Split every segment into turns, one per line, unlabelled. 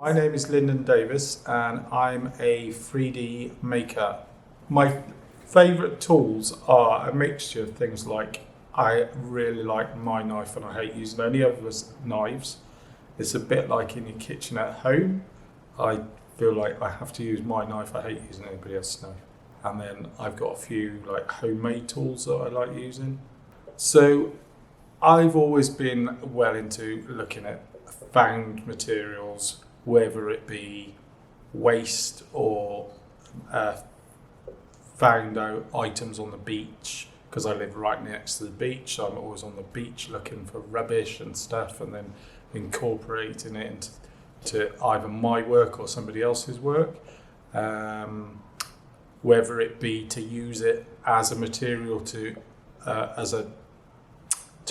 My name is Lyndon Davies and I'm a 3D maker. My favourite tools are a mixture of things like I really like my knife and I hate using any other knives. It's a bit like in your kitchen at home. I feel like I have to use my knife, I hate using anybody else's knife. And then I've got a few like homemade tools that I like using. So I've always been well into looking at found materials, whether it be waste or found out items on the beach, because I live right next to the beach. So I'm always on the beach looking for rubbish and stuff and then incorporating it into either my work or somebody else's work. Whether it be to use it as a material to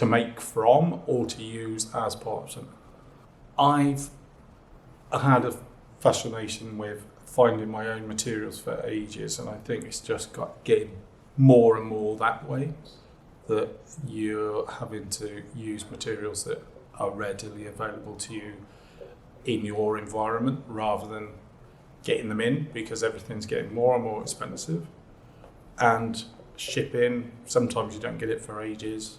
make from or to use as part of something. I've had a fascination with finding my own materials for ages, and I think it's just got getting more and more that way, that you're having to use materials that are readily available to you in your environment rather than getting them in, because everything's getting more and more expensive, and shipping, sometimes you don't get it for ages,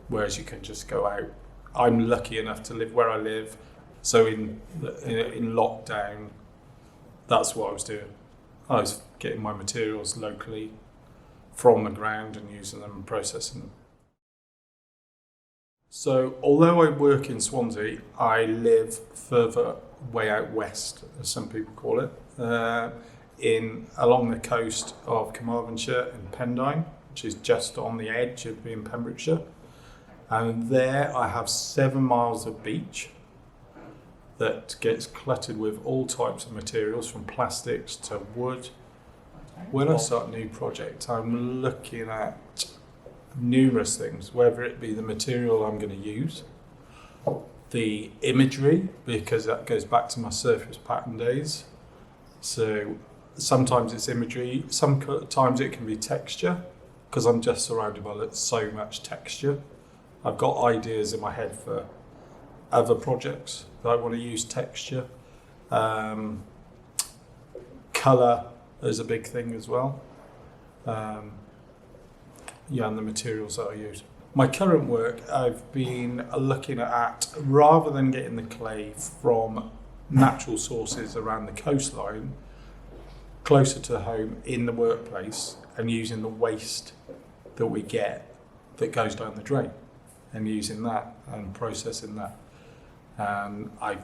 whereas you can just go out. I'm lucky enough to live where I live, so in lockdown, that's what I was doing. I was getting my materials locally from the ground and using them and processing them. So although I work in Swansea, I live further way out west, as some people call it, along the coast of Carmarthenshire in Pendine, which is just on the edge of being Pembrokeshire. And there I have 7 miles of beach that gets cluttered with all types of materials, from plastics to wood. When I start a new project, I'm looking at numerous things, whether it be the material I'm going to use, the imagery, because that goes back to my surface pattern days. So sometimes it's imagery, sometimes it can be texture, because I'm just surrounded by so much texture. I've got ideas in my head for other projects that I want to use texture. Colour is a big thing as well. And the materials that I use. My current work, I've been looking at, rather than getting the clay from natural sources around the coastline, closer to home in the workplace, and using the waste that we get that goes down the drain, and using that and processing that. And I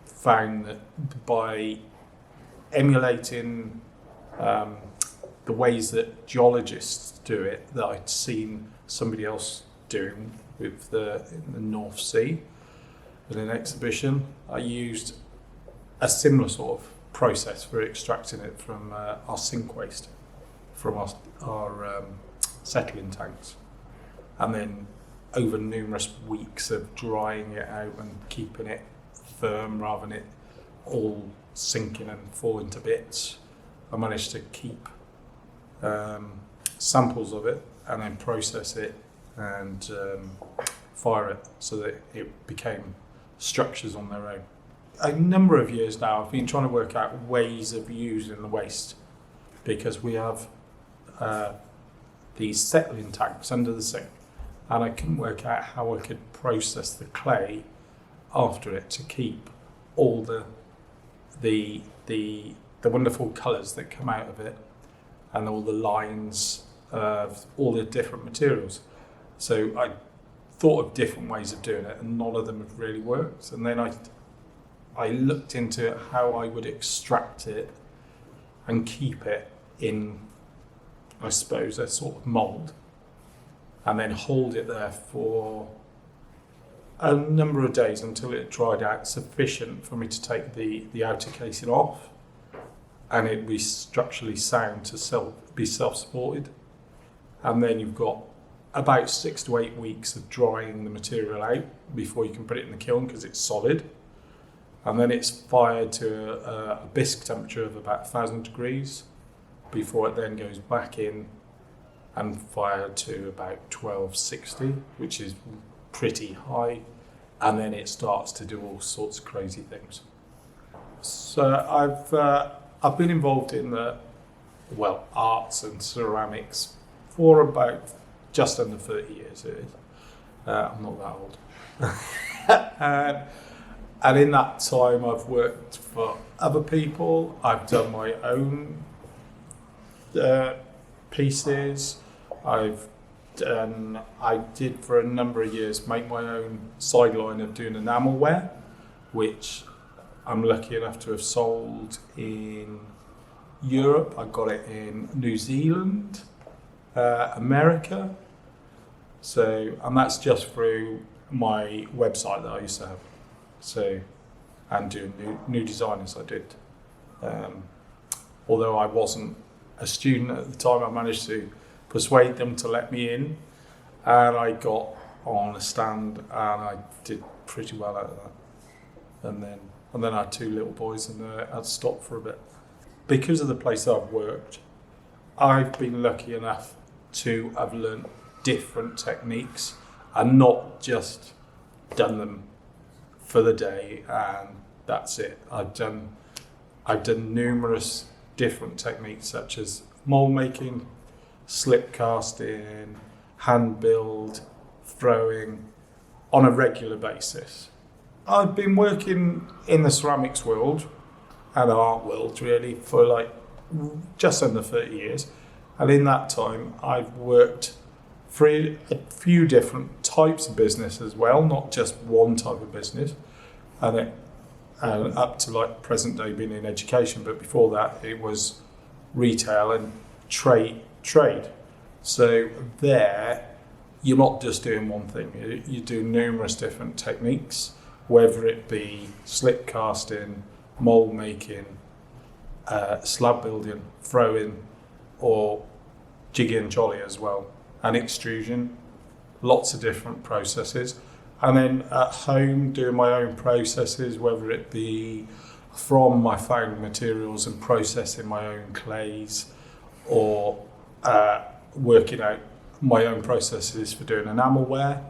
found that by emulating the ways that geologists do it, that I'd seen somebody else doing with in the North Sea in an exhibition, I used a similar sort of process for extracting it from our sink waste, from our settling tanks, and then over numerous weeks of drying it out and keeping it firm rather than it all sinking and falling to bits, I managed to keep samples of it and then process it and fire it so that it became structures on their own. A number of years now I've been trying to work out ways of using the waste, because we have these settling tanks under the sink, and I couldn't work out how I could process the clay after it to keep all the wonderful colours that come out of it and all the lines of all the different materials. So I thought of different ways of doing it, and none of them have really worked. And then I looked into how I would extract it and keep it in, I suppose, a sort of mould, and then hold it there for a number of days until it dried out sufficient for me to take the outer casing off and it be structurally sound to be self-supported. And then you've got about 6 to 8 weeks of drying the material out before you can put it in the kiln, because it's solid. And then it's fired to a bisque temperature of about 1,000 degrees before it then goes back in and fired to about 1260, which is pretty high, and then it starts to do all sorts of crazy things. So I've been involved in the arts and ceramics for about just under 30 years. It is. I'm not that old. And in that time, I've worked for other people. I've done my own pieces. I did for a number of years make my own sideline of doing enamelware, which I'm lucky enough to have sold in Europe. I got it in New Zealand, America. So, and that's just through my website that I used to have. So, and doing new designers I did. Although I wasn't a student at the time, I managed to persuade them to let me in, and I got on a stand and I did pretty well out of that. And then I had two little boys and I had to stop for a bit. Because of the place I've worked, I've been lucky enough to have learnt different techniques and not just done them for the day and that's it. I've done numerous different techniques such as mold making, slip casting, hand build, throwing on a regular basis. I've been working in the ceramics world and art world really for like just under 30 years, and in that time I've worked for a few different types of business as well, not just one type of business, and up to like present day being in education, but before that it was retail and trade. So there you're not just doing one thing, you do numerous different techniques, whether it be slip casting, mold making, slab building, throwing, or jiggy and jolly as well, and extrusion, lots of different processes. And then at home doing my own processes, whether it be from my found materials and processing my own clays, or working out my own processes for doing enamelware,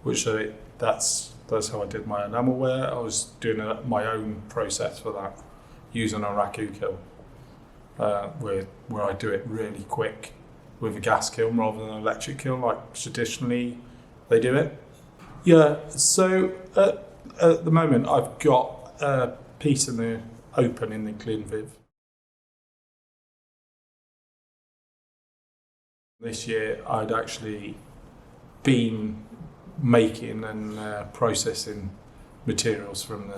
which that's how I did my enamelware. I was doing my own process for that using a raku kiln, where I do it really quick with a gas kiln rather than an electric kiln like traditionally they do it. Yeah, so at the moment I've got a piece in the open in the Clean Viv. This year I'd actually been making and processing materials from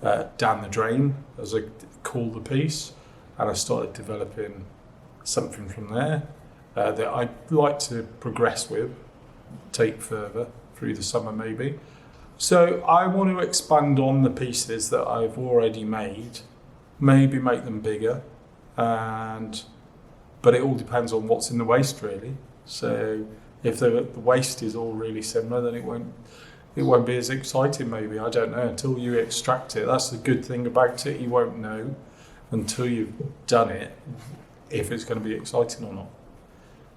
the down the drain, as I call the piece, and I started developing something from there that I'd like to progress with, take further through the summer maybe. So I want to expand on the pieces that I've already made, maybe make them bigger, but it all depends on what's in the waste really. So if the waste is all really similar, then it won't be as exciting maybe, I don't know, until you extract it. That's the good thing about it, you won't know until you've done it if it's going to be exciting or not.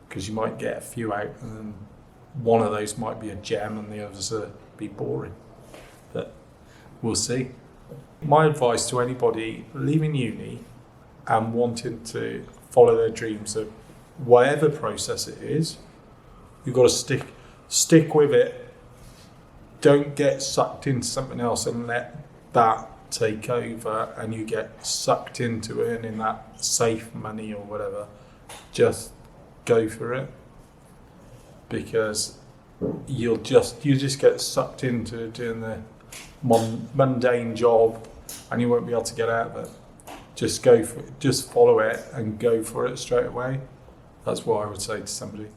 Because you might get a few out and then one of those might be a gem and the others will be boring. But we'll see. My advice to anybody leaving uni and wanting to follow their dreams of whatever process it is, you've got to stick with it. Don't get sucked into something else and let that take over and you get sucked into earning that safe money or whatever. Just go for it, because you just get sucked into doing the mundane job and you won't be able to get out of it. Just go for it, just follow it and go for it straight away. That's what I would say to somebody.